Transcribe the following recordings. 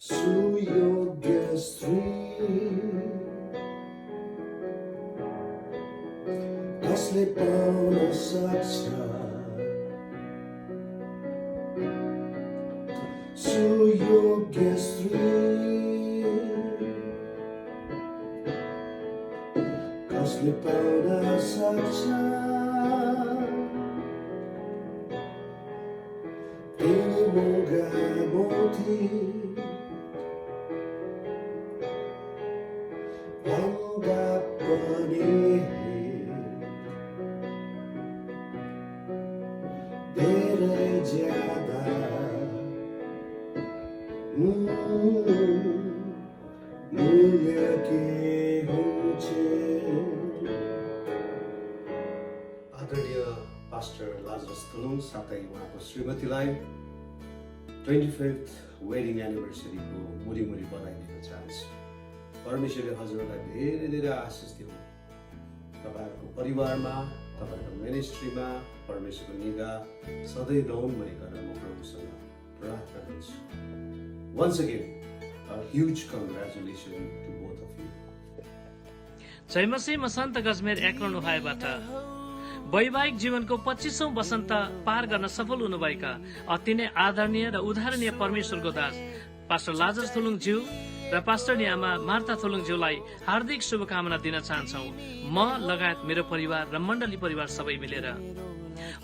सुयोग्य स्त्री कसले पाउन सक्छ सुयोग्य स्त्री कसले पाउन सक्छ तिनी मुगा मोती धेरै ज्यादा मूल्य के हुन्छ। आदरणीय पास्टर लाजरस तुलुङ साथै उहाँको श्रीमतीलाई 25th वेडिङ एनिभर्सरीको मुरी बधाई दिन चाहन्छु। परमेश्वरले हजुरलाई धेरै धेरै आशिष दिउन्। तपाईहरुको परिवारमा, तपाईहरुको मिनिस्ट्रीमा परमेश्वरको निगाह सधैँ रहून् भनिकन म प्रभुसँग प्रार्थना गर्छु। Once again, a huge congratulations to both of you. जय मसीह। म सन्त गजमेर एक्रोन उहायबाट वैवाहिक जीवनको 25औं वसन्त पार गर्न सफल हुनुभएका अति नै आदरणीय र उदाहरणीय परमेश्वरको दास पास्टर लाजर थुलुङ ज्यू र पास्टरनी आमा मार्ता थुलुङ ज्यूलाई हार्दिक शुभकामना दिन चाहन्छौँ। म लगायत मेरो परिवार र मण्डली परिवार सबै मिलेर।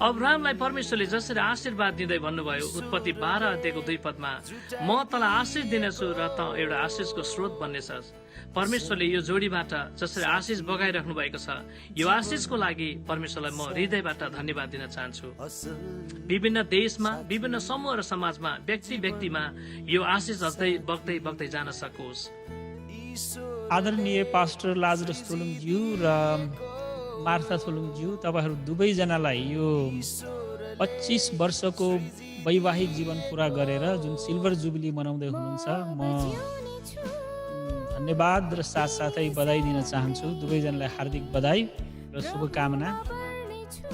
अब्राहमलाई परमेश्वरले जसरी आशीर्वाद दिँदै भन्नुभयो उत्पत्ति 12:2 म तँलाई आशिष दिनेछु र त एउटा आशिषको स्रोत बन्नेछस्। परमेश्वरले यो जोडीबाट जसरी आशिष बगाइराख्नु भएको छ, यो आशिषको लागि परमेश्वरलाई म हृदयबाट धन्यवाद दिन चाहन्छु। विभिन्न देशमा, विभिन्न समूह र समाजमा, व्यक्तिमा यो आशिष बग्दै जान सकोस्। आदरणीय पास्टर लाजरस थुलुङ ज्यू र मार्था थुलुङ ज्यू, तपाईहरू दुवैजनालाई यो 25 वर्षको वैवाहिक जीवन पूरा गरेर जुन सिल्भर जुबिली मनाउँदै हुनुहुन्छ, म धन्यवाद र साथसाथै बधाई दिन चाहन्छु। दुवैजनालाई हार्दिक बधाई र शुभकामना।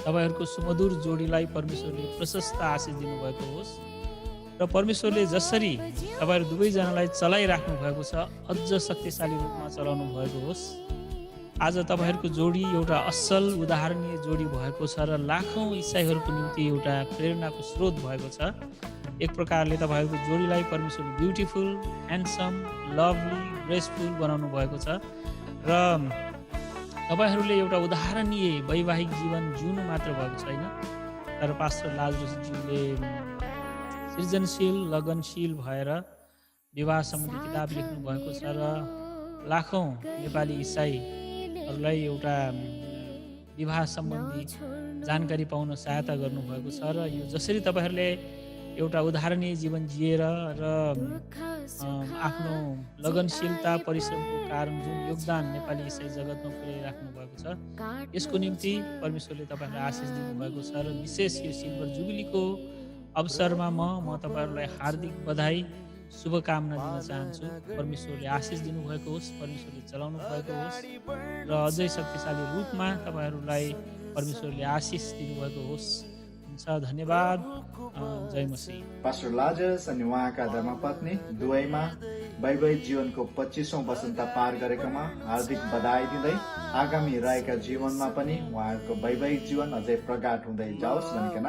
तपाईहरूको सुमधुर जोडीलाई परमेश्वरले प्रशस्त आशिष दिनुभएको होस् र परमेश्वरले जसरी तपाईहरू दुवैजनालाई चलाइराख्नु भएको छ, अझ शक्तिशाली रूपमा चलाउनु भएको होस्। आज तपाईहरूको जोडी एउटा असल उदाहरणीय जोडी भएको छ र लाखौं इसाईहरूको निम्ति एउटा प्रेरणाको स्रोत भएको छ। एक प्रकारले तपाईहरूको जोडीलाई परमेश्वरले ब्युटिफुल, ह्यान्डसम, लभली, ग्रेसफुल बनाउनु भएको छ र तपाईहरूले एउटा उदाहरणीय वैवाहिक जीवन जिउनु मात्र भएको छैन, तर पास्टर लाजरसज्यूले सृजनशील, लगनशील भएर विवाह सम्बन्धी किताब लेख्नु भएको छ र लाखौं नेपाली इसाईहरूलाई एउटा विवाह सम्बन्धी जानकारी पाउन सहायता गर्नुभएको छ र यो जसरी तपाईहरूले एउटा उदाहरणीय जीवन जिएर र आफ्नो लगनशीलता, परिश्रमको कारण जुन योगदान नेपाली इसाई जगतमा पुर्याइराख्नु भएको छ, यसको निम्ति परमेश्वरले तपाईहरूलाई आशिष दिनुभएको छ र विशेष यो सिल्भर जुबिलीको अवसरमा म तपाईहरूलाई हार्दिक बधाई, शुभकामना दिन चाहन्छु। परमेश्वरले आशिष दिनुभएको होस्, परमेश्वरले चलाउनु भएको होस् र अझै शक्तिशाली रूपमा तपाईहरूलाई परमेश्वरले आशिष दिनुभएको होस्। धन्यवाद। जय मसीह। पास्टर लाजरस अनि उहाँका धर्मपत्नी दुवैमा वैवाहिक जीवनको 25औं वसन्त पार गरेकोमा हार्दिक बधाई दिँदै आगामी रहेका जीवनमा पनि उहाँहरूको वैवाहिक जीवन अझै प्रगाट हुँदै जाओस् भनिकन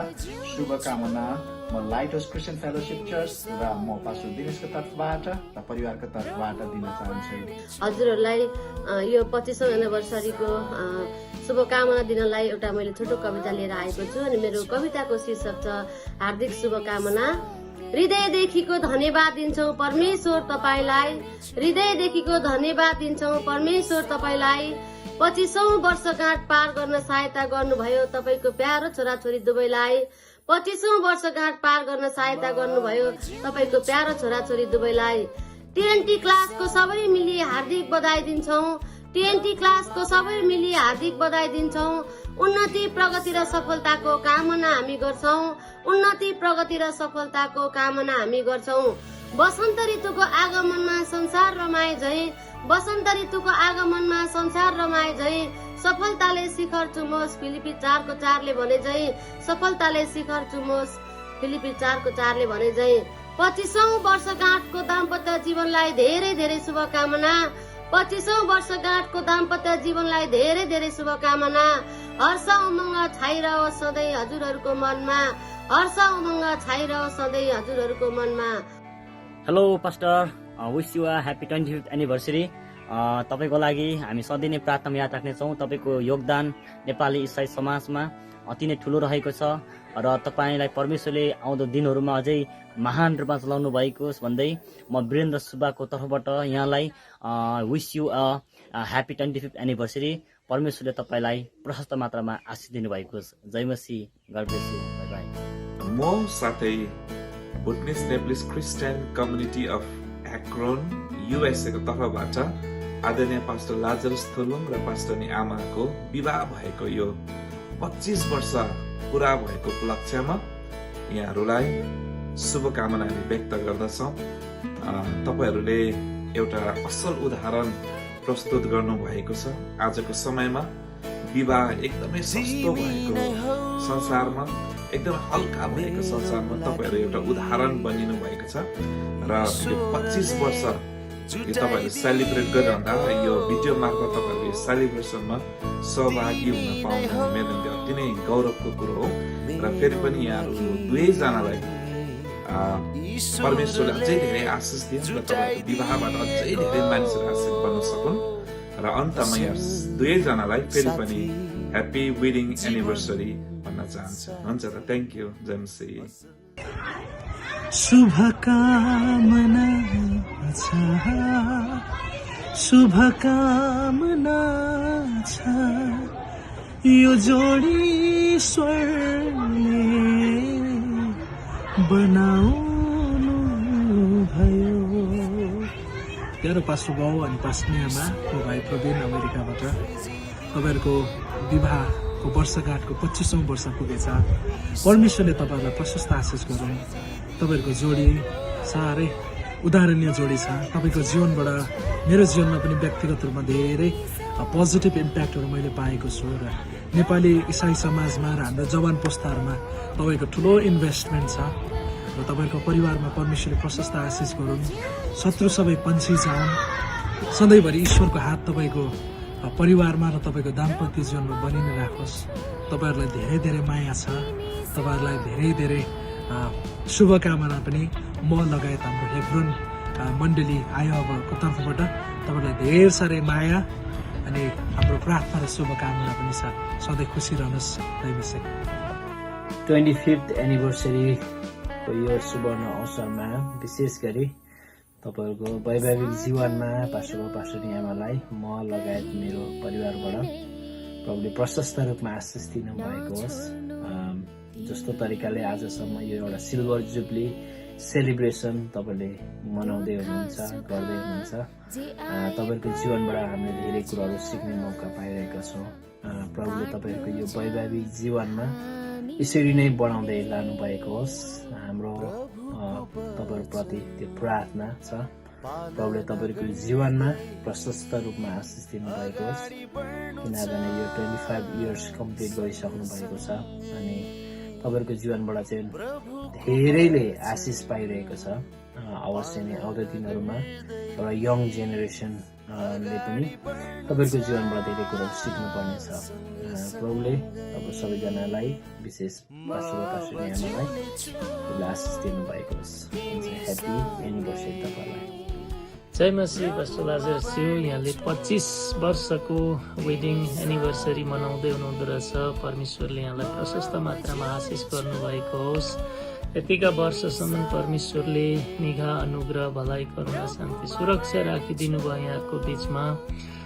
शुभकामना म light house Christian fellowship church र म पास्टर दिनेशको तर्फबाट र परिवारको तर्फबाट दिन चाहन्छु। हजुरहरूलाई यो 25औं एनिभर्सरीको शुभकामना दिनलाई एउटा मैले छोटो कविता लिएर आएको छु अनि मेरो कविताको शीर्षक छ हार्दिक शुभकामना। हृदयदेखिको धन्यवाद दिन्छौँ परमेश्वर तपाईलाई, हृदयदेखिको धन्यवाद दिन्छौँ परमेश्वर तपाईलाई। 25औं वर्षगाँठ पार गर्न सहायता गर्नुभयो तपाईँको प्यारो छोराछोरी दुवैलाई। 25औं वर्षगाँठ पार गर्न सहायता गर्नुभयो तपाईँको प्यारो छोराछोरी दुवैलाई। TNT क्लासको सबै मिली हार्दिक बधाई दिन्छौँ। TNT क्लासको सबै मिली हार्दिक बधाई दिन्छौँ। उन्नति प्रगति र सफलताको कामना हामी गर्छौँ। उन्नति प्रगति र सफलताको कामना हामी गर्छौँ। वसन्त ऋतुको आगमनमा संसार रमाए झै, वसन्त ऋतुको आगमनमा संसार रमाए झै, सफलताले शिखर चुमोस् फिलिपी 4:4 भने झै, सफलताले शिखर चुमोस् फिलिपी 4:4 भने झै। 25औं वर्षगाँठको दाम्पत्य जीवनलाई धेरै धेरै शुभकामना। 25औं वर्षगाँठको दाम्पत्य जीवनलाई धेरै धेरै शुभकामना। हर्ष उमङ्ग छाइरहोस् सधैँ हजुरहरूको मनमा, हर्ष उमङ्ग छाइरहोस् सधैँ हजुरहरूको मनमा। Hello pastor, wish you a happy 25th anniversary. तपाईँको लागि हामी सधैँ नै प्रार्थना याद राख्नेछौँ। तपाईँको योगदान नेपाली इसाई समाजमा अति नै ठुलो रहेको छ र तपाईँलाई परमेश्वरले आउँदो दिनहरूमा अझै महान रूपमा चलाउनु भएको होस् भन्दै म वीरेन्द्र सुब्बाको तर्फबाट यहाँलाई wish you a happy 25th anniversary. परमेश्वरले तपाईँलाई प्रशस्त मात्रामा आशिष दिनुभएको होस्। जय मसीह, God bless you, bye bye. म साथै Bhutanese Nepalese Christian community of Akron USA को तर्फबाट आदरणीय पास्टर लाजरस थुलुङ र पास्टरनी आमाको विवाह भएको यो 25 वर्ष पूरा भएको उपलक्ष्यमा यहाँहरूलाई शुभकामना व्यक्त गर्दछौँ। तपाईहरूले एउटा असल उदाहरण प्रस्तुत गर्नु भएको छ। आजको समयमा विवाह एकदमै सस्तो भएको संसारमा, एकदमै हल्का भएको संसारमा तपाईहरू एउटा उदाहरण बनिनु भएको छ र यो 25 वर्ष यो तपाईँहरूले सेलिब्रेट गरिरहँदा यो भिडियो मार्फत तपाईँहरू यो सेलिब्रेसनमा सहभागी हुन पाउनु मेरो निम्ति अति नै गौरवको कुरो हो। र फेरि पनि यहाँहरू दुवैजनालाई परमेश्वरले अझै धेरै आशिष दिन्छ र तपाईँहरूको विवाहबाट अझै धेरै मानिसहरू आशिष बन्न सकुन्। र अन्तमा यहाँ दुवैजनालाई फेरि पनि ह्याप्पी वेडिङ एनिभर्सरी भन्न चाहन्छु। हुन्छ त, थ्याङ्क यू। जय मसीह। शुभकामना छ, शुभकामना छ, यो जोडी ईश्वरले बनाउनु भयो। प्यारो पास्टर बाउ अनि पास्टरनी आमा, भाइ प्रवीण अमेरिकाबाट तपाईँहरूको विवाहको वर्षगाँठको 25औं वर्ष पुगेछ। परमेश्वरले तपाईँहरूलाई प्रशस्त आशिष गरून्। तपाईँहरूको जोडी साह्रै उदाहरणीय जोडी छ। तपाईँको जीवनबाट मेरो जीवनमा पनि व्यक्तिगत रूपमा धेरै पोजिटिभ इम्प्याक्टहरू मैले पाएको छु र नेपाली इसाई समाजमा र हाम्रो जवान पुस्ताहरूमा तपाईँको ठुलो इन्भेस्टमेन्ट छ र तपाईँहरूको परिवारमा परमेश्वरले प्रशस्त आशिष गरून्। शत्रु सबै पन्छी जाउन्। सधैँभरि ईश्वरको हात तपाईँको परिवारमा र तपाईँको दाम्पत्य जीवनमा बनि नै राखोस्। तपाईँहरूलाई धेरै धेरै माया छ। तपाईँहरूलाई धेरै धेरै शुभकामना पनि म लगायत हाम्रो हेब्रोन मण्डली आयोको तर्फबाट तपाईँलाई धेरै साह्रै माया अनि हाम्रो प्रार्थना र शुभकामना पनि छ। सधैँ खुसी रहनुहोस्। 25th एनिभर्सरीको यो सुवर्ण अवसरमा विशेष गरी तपाईँहरूको वैवाहिक जीवनमा पास्टरनी आमालाई म लगायत मेरो परिवारबाट प्रभुले प्रशस्त रूपमा आशिष दिनुभएको होस्। जस्तो तरिकाले आजसम्म यो एउटा सिल्भर जुब्ली सेलिब्रेसन तपाईँले मनाउँदै हुनुहुन्छ, गर्दै हुनुहुन्छ। तपाईँहरूको जीवनबाट हामीले धेरै कुराहरू सिक्ने मौका पाइरहेका छौँ। प्रभुले तपाईँहरूको यो वैवाहिक जीवनमा यसरी नै बढाउँदै लानुभएको होस्। हाम्रो तपाईँहरूप्रति त्यो प्रार्थना छ। प्रभुले तपाईँहरूको जीवनमा प्रशस्त रूपमा आशिष दिनुभएको होस्, किनभने यो 25 इयर्स कम्प्लिट गरिसक्नु भएको छ अनि तपाईँहरूको जीवनबाट चाहिँ धेरैले आशिष पाइरहेको छ। अवश्य नै आउँदो दिनहरूमा एउटा यङ जेनेरेसनले पनि तपाईँहरूको जीवनबाट धेरै कुराहरू सिक्नुपर्नेछ। प्रभुले अब सबैजनालाई विशेष पास्टरनी आमालाई प्रभुले आशिष दिनुभएको होस्। ह्याप्पी एनिभर्सरी तपाईँलाई। जय मसीह। पास्टर लाजरस ज्यू, यहाँले 25 वर्षको वेडिङ एनिभर्सरी मनाउँदै हुनुहुँदो रहेछ। परमेश्वरले यहाँलाई प्रशस्त मात्रामा आशिष गर्नुभएको होस्। यतिका वर्षसम्म परमेश्वरले निगाह, अनुग्रह, भलाइ, करुणा, शान्ति, सुरक्षा राखिदिनु भयो यहाँहरूको बीचमा।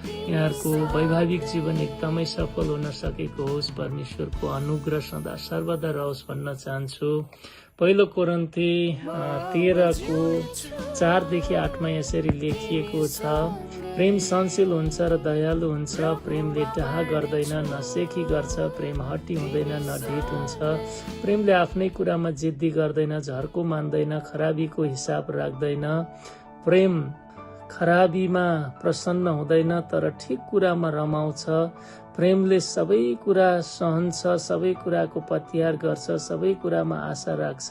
यहाँहरूको वैवाहिक जीवन एकदमै सफल हुन सकेको होस्। परमेश्वरको अनुग्रह सदा सर्वदा रहोस् भन्न चाहन्छु। पहिलो कोरिन्थी 13:4-8 यसरी लेखिएको छ, प्रेम सहनशील हुन्छ र दयालु हुन्छ, प्रेमले डाहा गर्दैन, नसेखी गर्छ, प्रेम हट्टी हुँदैन, न ढिट हुन्छ, प्रेमले आफ्नै कुरामा जिद्दी गर्दैन, झर्को मान्दैन, खराबीको हिसाब राख्दैन, प्रेम खराबीमा प्रसन्न हुँदैन तर ठिक कुरामा रमाउँछ, प्रेमले सबै कुरा सहन्छ, सबै कुराको पत्यार गर्छ, सबै कुरामा आशा राख्छ,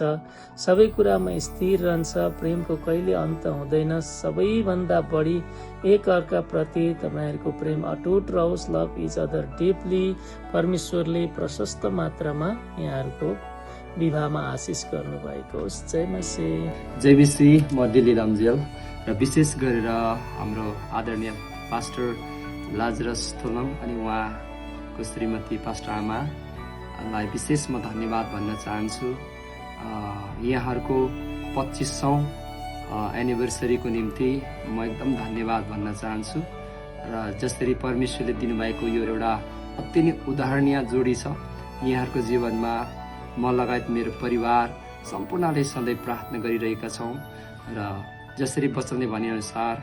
सबै कुरामा स्थिर रहन्छ, प्रेमको कहिले अन्त हुँदैन। सबैभन्दा बढी एक अर्का प्रति तपाईँहरूको प्रेम अटुट रहोस्। Love each other deeply. परमेश्वरले प्रशस्त मात्रामा यहाँहरूको विवाहमा आशिष गर्नुभएको होस्। जय मसीह। जय मसीह। म दिल्ली रम्जेल र विशेष गरेर हाम्रो आदरणीय पास्टर लाजरस थोलम अनि उहाँको श्रीमती पास्टर आमालाई विशेष म धन्यवाद भन्न चाहन्छु। यहाँहरूको 25औं एनिभर्सरीको निम्ति म एकदम धन्यवाद भन्न चाहन्छु। र जसरी परमेश्वरले दिनुभएको यो एउटा अति नै उदाहरणीय जोडी छ, यहाँहरूको जीवनमा म लगायत मेरो परिवार सम्पूर्णले सधैँ प्रार्थना गरिरहेका छौँ। र जसरी वचनले भनेअनुसार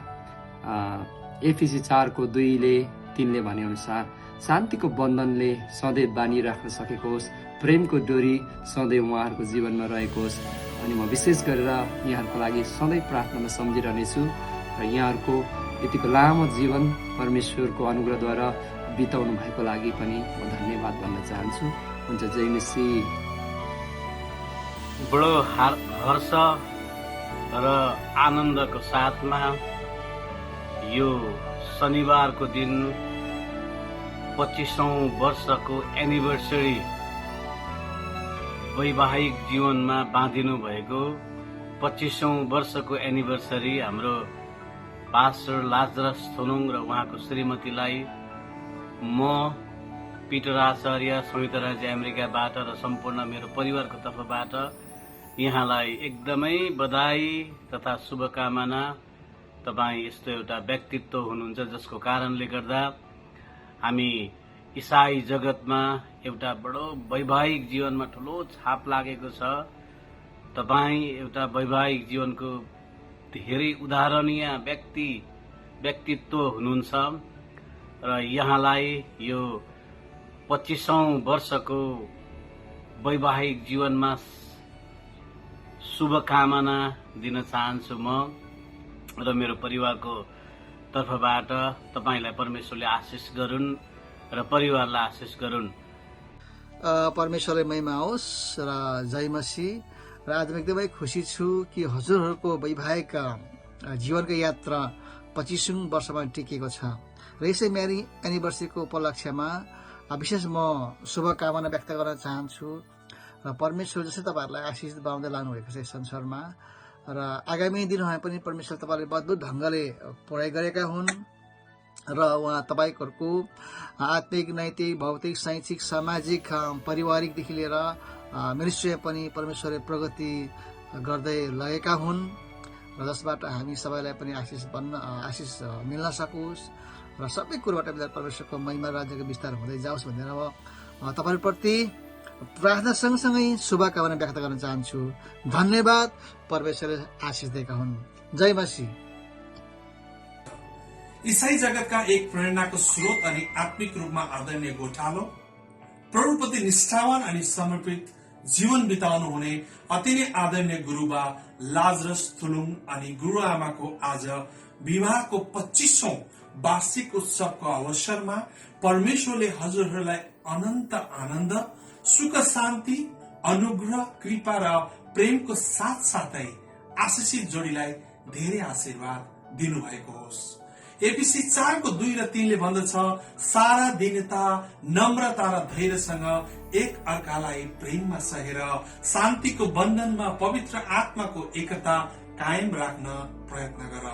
एफिसी 4:2-3ले भनेअनुसार शान्तिको बन्धनले सधैँ बाँधिराख्न सकेको होस्, प्रेमको डोरी सधैँ उहाँहरूको जीवनमा रहेको होस्। अनि म विशेष गरेर यहाँहरूको लागि सधैँ प्रार्थनामा सम्झिरहनेछु र यहाँहरूको यतिको लामो जीवन परमेश्वरको अनुग्रहद्वारा बिताउनु भएको लागि पनि म धन्यवाद भन्न चाहन्छु। हुन्छ। जय मसीह। बडो हर्ष र आनन्दको साथमा यो शनिबारको दिन 25औं वर्षको एनिभर्सरी वैवाहिक जीवनमा बाँधिनु भएको 25औं वर्षको एनिभर्सरी हाम्रो पास्टर लाजरस थोलुङ र उहाँको श्रीमतीलाई म पिटर आचार्य, संयुक्त राज्य अमेरिकाबाट र सम्पूर्ण मेरो परिवारको तर्फबाट यहाँलाई एकदमै बधाई तथा शुभकामना। तपाईँ यस्तो एउटा व्यक्तित्व हुनुहुन्छ जसको कारणले गर्दा हामी इसाई जगतमा एउटा बडो वैवाहिक जीवनमा ठुलो छाप लागेको छ। तपाईँ एउटा वैवाहिक जीवनको धेरै उदाहरणीय व्यक्तित्व हुनुहुन्छ र यहाँलाई यो 25औं वर्षको वैवाहिक जीवनमा शुभकामना दिन चाहन्छु म र मेरो परिवारको तर्फबाट। तपाईलाई परमेश्वरले आशिष गरून् र परिवारलाई आशिष गरून्। परमेश्वरलाई महिमा होस् र जय मसीह। र आज म एकदमै खुसी छु कि हजुरहरूको वैवाहिक जीवनको यात्रा 25औं वर्षमा टिकेको छ र यसै मेरी एनिभर्सरीको उपलक्ष्यमा विशेष म शुभकामना व्यक्त गर्न चाहन्छु र परमेश्वर जस्तै तपाईँहरूलाई आशिष बाँड्दै लानुभएको छ यस संसारमा र आगामी दिनहरूमा पनि परमेश्वर तपाईँले अद्भुत ढङ्गले पढाइ गरेका हुन् र उहाँ तपाईँहरूको आत्मिक, नैतिक, भौतिक, शैक्षिक, सामाजिक, पारिवारिकदेखि लिएर मिनिस्ट्रीमा पनि परमेश्वरले प्रगति गर्दै लगेका हुन् र जसबाट हामी सबैलाई पनि आशिष मिल्न सकोस् र सबै कुरोबाट परमेश्वरको महिमा राज्यको विस्तार हुँदै जाओस् भनेर तपाईँहरूप्रति प्रार्थना सँगसँगै शुभकामना व्यक्त गर्न चाहन्छु। धन्यवाद। परमेश्वरले आशिष दिएका हुन्। जय मसीह। ईसाई जगतका एक प्रेरणाको स्रोत अनि आत्मिक रूपमा आदरणीय गोठालो, प्रभुप्रति निष्ठावान अनि समर्पित जीवन बिताउनु हुने अति नै आदरणीय गुरुबा लाजरस थोलुङ अनि गुरुआमाको आज विवाहको 25औं वार्षिक उत्सवको अवसरमा परमेश्वरले हजुरहरूलाई अनन्त आनन्द, सुख, शान्ति, अनुग्रह, कृपा र प्रेमको साथसाथै आशिषित जोडीलाई धेरै आशीर्वाद दिनुभएको होस्। एफिसी 4:2-3ले भन्दछ, सारा दीनता, नम्रता र धैर्यसँग एक अर्कालाई प्रेममा सहेर शान्तिको बन्धनमा पवित्र आत्माको एकता कायम राख्न प्रयत्न गर।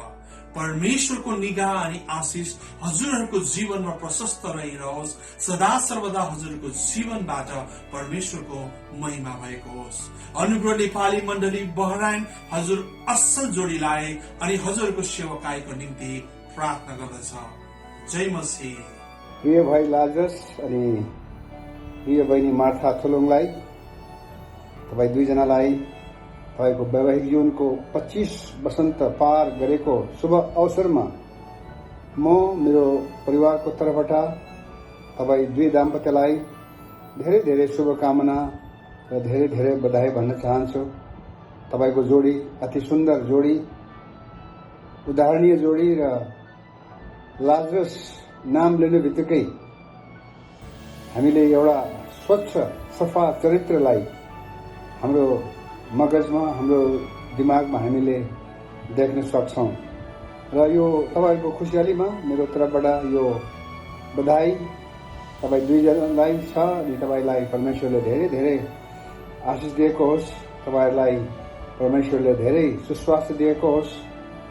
परमेश्वरको निगाह अनि आशिष हजुरहरूको जीवनमा प्रशस्त रहिरहोस्। सदा सर्वदा हजुरको जीवनबाट परमेश्वरको महिमा भएको होस्। अनुग्रह नेपाली मण्डली बहराइन हजुर असल जोडीलाई अनि हजुरको सेवकाईको निम्ति प्रार्थना गर्दछ। जय मसीह। प्रिय भाइ लाजरस अनि प्रिय बहिनी मार्था थुलुङलाई, तपाईँ दुईजनालाई तपाईँको वैवाहिक जीवनको 25 वसन्त पार गरेको शुभ अवसरमा म मेरो परिवारको तर्फबाट तपाईँ दुई दाम्पत्यलाई धेरै धेरै शुभकामना र धेरै धेरै बधाई भन्न चाहन्छु। तपाईँको जोडी अति सुन्दर जोडी, उदाहरणीय जोडी र लाजरस नाम लिने बित्तिकै हामीले एउटा स्वच्छ सफा चरित्रलाई हाम्रो मगजमा, हाम्रो दिमागमा हामीले देख्न सक्छौं र यो तपाईहरुको खुसियालीमा मेरो तर्फबाट यो बधाई तपाईँ दुईजनालाई छ अनि तपाईलाई परमेश्वरले धेरै धेरै आशिष दिएको होस्। तपाईहरुलाई परमेश्वरले धेरै सुस्वास्थ्य दिएको होस्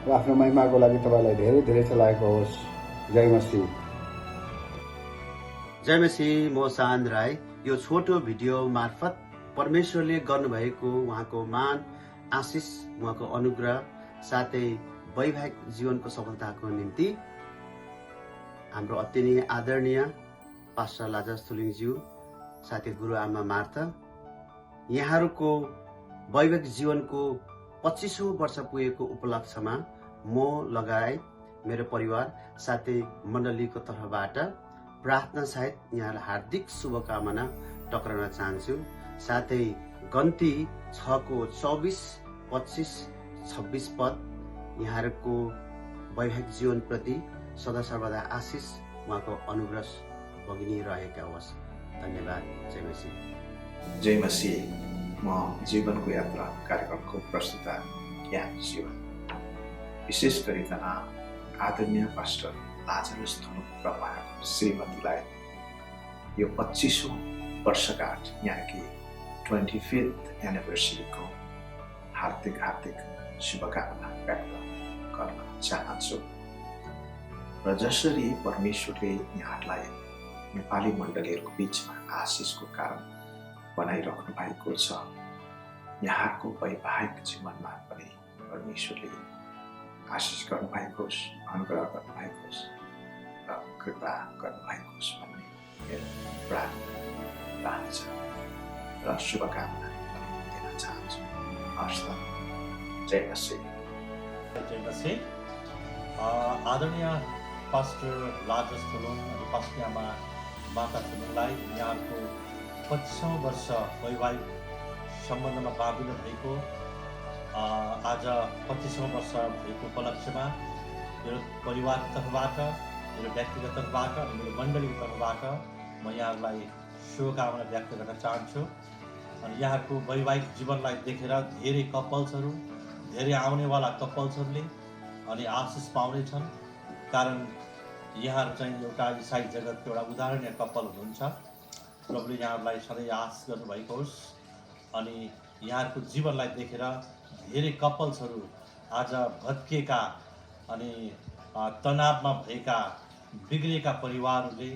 र आफ्नो महिमाको लागि तपाईलाई धेरै धेरै चलाएको होस्। जय मसीह। जय मसीह। म शान्त राई यो छोटो भिडियो मार्फत परमेश्वरले गर्नुभएको उहाँको मान, आशिष, उहाँको अनुग्रह साथै वैवाहिक जीवनको सफलताको निम्ति हाम्रो अति नै आदरणीय पास्टर लाजरस थुलुङज्यू साथै गुरुआमा मार्था, यहाँहरूको वैवाहिक जीवनको 25औं वर्ष पुगेको उपलक्ष्यमा म लगायत मेरो परिवार साथै मण्डलीको तर्फबाट प्रार्थना सहित यहाँलाई हार्दिक शुभकामना टक्राउन चाहन्छु। साथै गन्ती 6 को 24, 25, 26 पद यहाँहरूको वैवाहिक जीवन प्रति सदा सर्वदा आशिष, उहाँको अनुग्रह बगिनी रहेका होस्। धन्यवाद। जय मसीह। जय मसीह। म जीवनको यात्रा कार्यक्रमको प्रस्तुता ज्ञान जीवन, विशेष गरिकन आदरणीय पास्टर लाजरस थुलुङ र उहाँको श्रीमतीलाई यो 25औं वर्षगाँठ यानि कि 25th एनिभर्सरीको हार्दिक हार्दिक शुभकामना व्यक्त गर्न चाहन्छु। र जसरी परमेश्वरले यहाँलाई नेपाली मण्डलीहरूको बीचमा आशिषको कारण बनाइराख्नु भएको छ, यहाँको वैवाहिक जीवनमा पनि परमेश्वरले आशिष गर्नुभएको होस्, अनुग्रह गर्नुभएको होस् र कृपा गर्नुभएको होस् भन्ने मेरो प्रार्थना रहन्छ र शुभकामना दिन चाहन्छु। हस् त। जय मसीह। जय मसीह। आदरणीय पास्टर लाजरस थुलुङ अनि पास्टर आमा माता थुलुङलाई यहाँको 25औं वर्ष वैवाहिक सम्बन्धमा बाँधिनु भएको आज 25औं वर्ष भएको उपलक्ष्यमा मेरो परिवारको तर्फबाट, मेरो व्यक्तिगत तर्फबाट अनि मेरो मण्डलीको तर्फबाट म यहाँहरूलाई शुभकामना व्यक्त गर्न चाहन्छु। अनि यहाँको वैवाहिक जीवनलाई देखेर धेरै कपल्सहरू, धेरै आउनेवाला कपल्सहरूले अनि आशिष पाउनेछन्, कारण यहाँहरू चाहिँ एउटा इसाई जगतको एउटा उदाहरणीय कपल हुनुहुन्छ। प्रभुले यहाँहरूलाई सधैँ आशिष गर्नुभएको होस्। अनि यहाँहरूको जीवनलाई देखेर धेरै कपल्सहरू आज भत्किएका अनि तनावमा भएका बिग्रिएका परिवारहरूले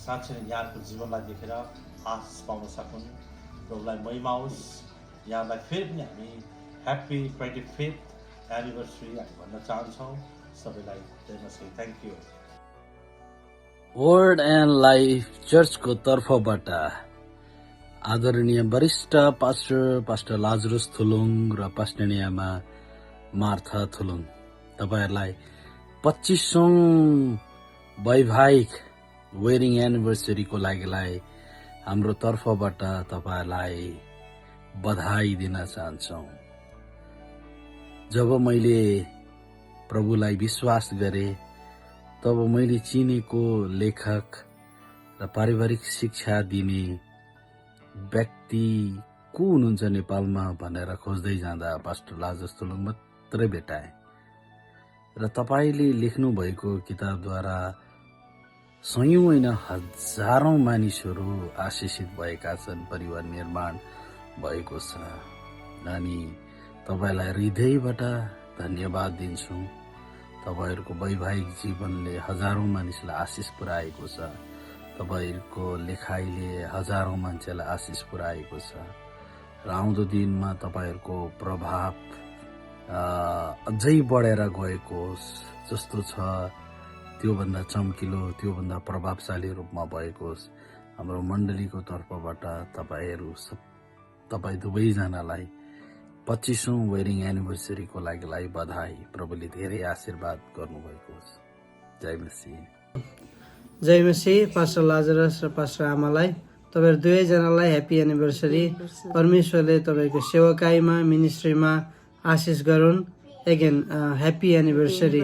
साँच्चै नै यहाँहरूको जीवनलाई देखेर आशिष पाउन सकुन्। प्रभुलाई महिमा होस्। यहाँलाई फेरि पनि हामी ह्याप्पी 25th एनिभर्सरी हामी भन्न चाहन्छौँ। सबैलाई जय मसीह। Thank you. Word and Life चर्चको तर्फबाट आदरणीय वरिष्ठ पास्टर लाजरस थुलुङ र पास्टरनी आमा मार्था थुलुङ, तपाईहरुलाई 25औं वैवाहिक वेडिङ एनिभर्सरीको लागिलाई हाम्रो तर्फबाट तपाईहरुलाई बधाई दिन चाहन्छौं। जब मैले प्रभुलाई विश्वास गरे तब मैले चिनेको लेखक र पारिवारिक शिक्षा दिने व्यक्ति को हुनुहुन्छ नेपालमा भनेर खोज्दै जाँदा पास्टर लाजरस थुलुङ मात्रै भेटाए र तपाईले लेख्नु भएको किताबद्वारा सयौं होइन हजारौं मानिसहरू आशिषित भएका छन्, परिवार निर्माण भएको छ। अनि तपाईलाई हृदयबाट धन्यवाद दिन्छु। तपाईँहरूको वैवाहिक जीवनले हजारौँ मानिसलाई आशिष पुर्याएको छ। तपाईँहरूको लेखाइले हजारौँ मान्छेलाई आशिष पुर्याएको छ र आउँदो दिनमा तपाईँहरूको प्रभाव अझै बढेर गएको होस्, जस्तो छ त्योभन्दा चम्किलो, त्योभन्दा प्रभावशाली रूपमा भएको होस्। हाम्रो मण्डलीको तर्फबाट तपाईँ दुवैजनालाई 25औं वेडिङ एनिभर्सरीको लागि बधाई। प्रभुले धेरै आशीर्वाद गर्नुभएको होस्। जय मसीह। जय मसीह। पास्टर लाजरस र पास्टर आमालाई तपाईँहरू दुवैजनालाई ह्याप्पी एनिभर्सरी। परमेश्वरले तपाईँको सेवाकाईमा मिनिस्ट्रीमा आशिष गरून्। Again happy anniversary.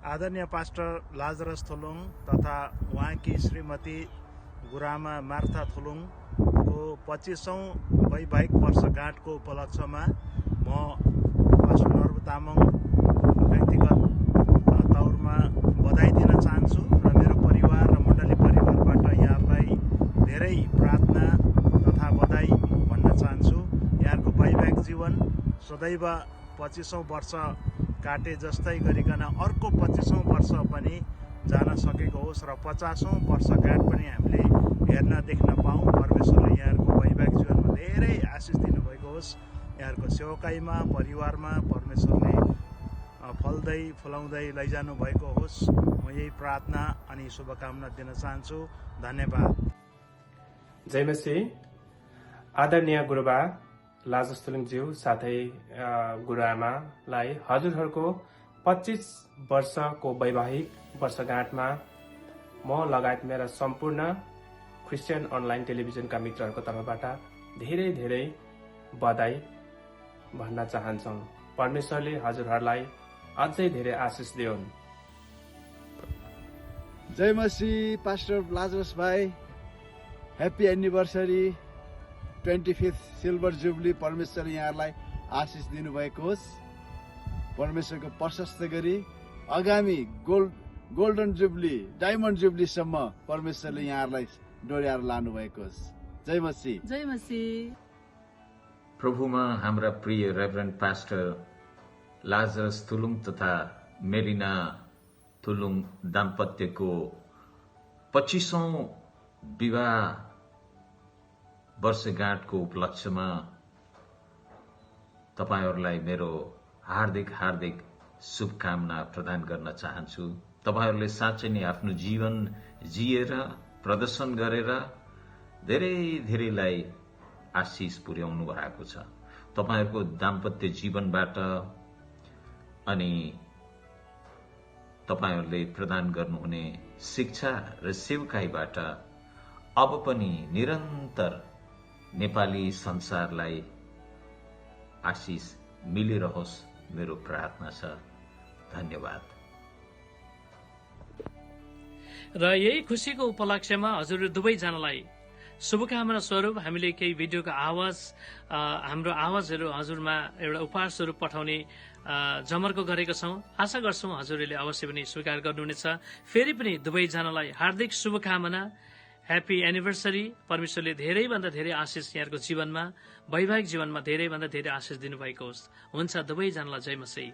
आदरणीय पास्टर लाजरस थुलुङ तथा उहाँकी श्रीमती गुरामा मार्था थुलुङको 25औं वैवाहिक वर्षगाँठको उपलक्ष्यमा म पास्टर नर्बु तामाङ व्यक्तिगत तौरमा बधाई दिन चाहन्छु र मेरो परिवार र मण्डली परिवारबाट यहाँलाई धेरै प्रार्थना तथा बधाई भन्न चाहन्छु। यहाँको वैवाहिक जीवन सदैव 25औं वर्ष काटे जस्तै गरिकन अर्को 25औं वर्ष पनि जान सकेको होस् र 50औं वर्षगाँठ पनि हामीले हेर्न देख्न पाऊँ। परमेश्वरले यहाँहरूको वैवाहिक जीवनमा धेरै आशिष दिनुभएको होस्। यहाँहरूको सेवकाईमा परिवारमा परमेश्वरले फल्दै फुलाउँदै लैजानु भएको होस्। म यही प्रार्थना अनि शुभकामना दिन चाहन्छु। धन्यवाद। जय मसीह। आदरणीय गुरुबा लाजरस थुलुङज्यू साथै गुरुआमालाई हजुरहरूको 25 वर्षको वैवाहिक वर्षगाँठमा म लगायत मेरा सम्पूर्ण क्रिस्चियन अनलाइन टेलिभिजनका मित्रहरूको तर्फबाट धेरै धेरै बधाई भन्न चाहन्छौँ। परमेश्वरले हजुरहरूलाई अझै धेरै आशिष दिउन्। जय मसीह। पास्टर लाजरस भाइ happy anniversary 25th silver jubilee. परमेश्वरले यहाँहरूलाई आशिष दिनुभएको होस्। परमेश्वरको प्रशस्त गरी आगामी गोल्डन जुबली डायमन्ड जुबलीसम्म परमेश्वरले यहाँहरूलाई डोर्याएर लानुभएको होस्। जय मसीह। जय मसीह। प्रभुमा हाम्रा प्रिय रेभरेन्ड पास्टर लाजरस थुलुङ तथा मेरिना थुलुङ दाम्पत्यको 25औं विवाह वर्षगाँठको उपलक्ष्यमा तपाईहरूलाई मेरो हार्दिक शुभकामना प्रदान गर्न चाहन्छु। तपाईहरूले साँच्चै नै आफ्नो जीवन जिएर प्रदर्शन गरेर धेरैलाई आशिष पुर्याउनु भएको छ। तपाईहरूको दाम्पत्य जीवनबाट अनि तपाईहरूले प्रदान गर्नुहुने शिक्षा र सेवकाईबाट अब पनि निरन्तर नेपाली संसारलाई आशिष मिलिरहोस् मेरो प्रार्थना छ। धन्यवाद। र यही खुशीको उपलक्ष्यमा हजुर दुवैजनालाई शुभकामना स्वरूप हामीले केही भिडियोको आवाज हाम्रो आवाजहरू हजुरमा एउटा उपहार स्वरूप पठाउने जमर्को गरेका छौं। आशा गर्छौं हजुरले अवश्य पनि स्वीकार गर्नुहुनेछ। फेरि पनि दुवैजनालाई हार्दिक शुभकामना। Happy anniversary. परमेश्वरले धेरैभन्दा धेरै आशिष यहाँको जीवनमा वैवाहिक जीवनमा धेरैभन्दा धेरै आशिष दिनुभएको होस्। हुन्छ, दुवैजनालाई जय मसीह।